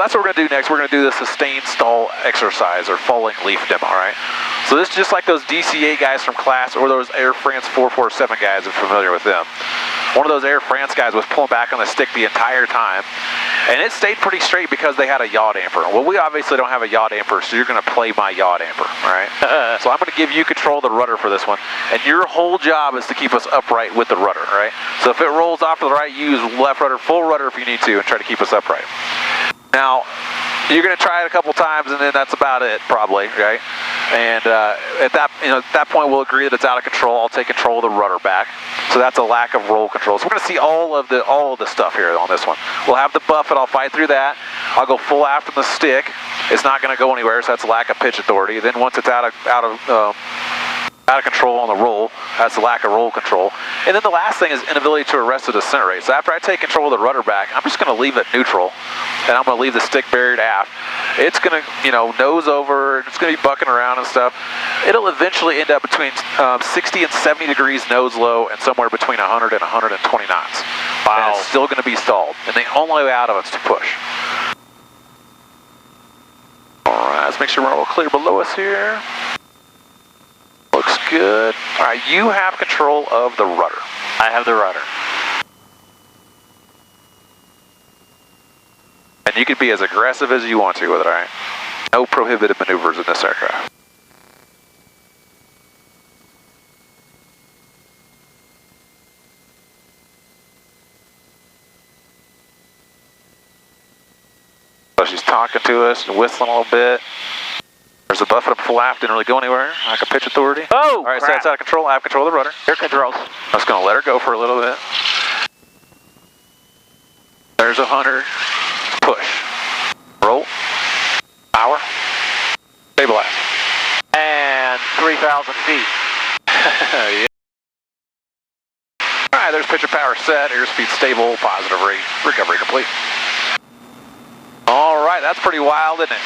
that's what we're going to do next. We're going to do the sustained stall exercise, or falling leaf demo, right? So this is just like those DC-8 guys from class, or those Air France 447 guys, if you're familiar with them. One of those Air France guys was pulling back on the stick the entire time, and it stayed pretty straight because they had a yaw damper. Well, we obviously don't have a yaw damper, so you're going to play my yaw damper, right? So I'm going to give you control of the rudder for this one, and your whole job is to keep us upright with the rudder, right? So if it rolls off to the right, you use left rudder, full rudder if you need to, and try to keep us upright. Now, you're going to try it a couple times, and then that's about it, probably, right? And at that point, we'll agree that it's out of control. I'll take control of the rudder back. So that's a lack of roll control. So we're going to see all of the stuff here on this one. We'll have the buffet. I'll fight through that. I'll go full aft on the stick. It's not going to go anywhere, so that's a lack of pitch authority. Then once it's out of control on the roll, that's a lack of roll control. And then the last thing is inability to arrest the descent rate. So after I take control of the rudder back, I'm just going to leave it neutral, and I'm going to leave the stick buried aft. It's going to, nose over, it's going to be bucking around and stuff. It'll eventually end up between 60 and 70 degrees nose low, and somewhere between 100 and 120 knots. Wow. And it's still going to be stalled, and the only way out of it's to push. All right, let's make sure we're all clear below us here. Looks good. All right, you have control of the rudder. I have the rudder. And you can be as aggressive as you want to with it, all right? No prohibited maneuvers in this aircraft. So she's talking to us and whistling a little bit. There's a buffet up full aft, didn't really go anywhere. Lack of pitch authority. Oh, all right, crap. So that's out of control. I have control of the rudder. Air controls. I'm just going to let her go for a little bit. There's 100. Push. Roll. Power. Stabilize. And 3,000 feet. Yeah. All right, there's pitch and power set. Airspeed stable. Positive rate. Recovery complete. All right, that's pretty wild, isn't it?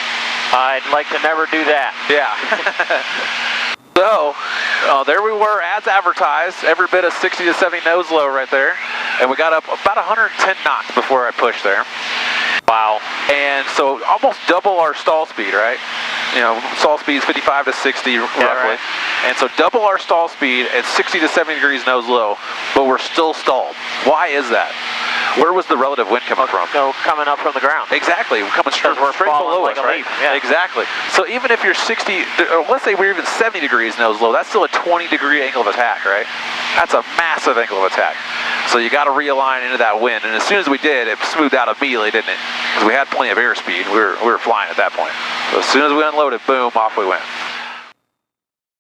I'd like to never do that. Yeah. So, there we were as advertised, every bit of 60 to 70 nose low right there. And we got up about 110 knots before I pushed there. Wow. And so almost double our stall speed, right? Stall speed is 55 to 60 roughly. Right. And so double our stall speed at 60 to 70 degrees nose low, but we're still stalled. Why is that? Where was the relative wind coming from? So coming up from the ground. Exactly, coming straight below us, right? Yeah. Exactly. So even if you're 60, let's say we're even 70 degrees nose low, that's still a 20-degree angle of attack, right? That's a massive angle of attack. So you got to realign into that wind, and as soon as we did, it smoothed out immediately, didn't it? Because we had plenty of airspeed. We were flying at that point. So as soon as we unloaded, boom, off we went.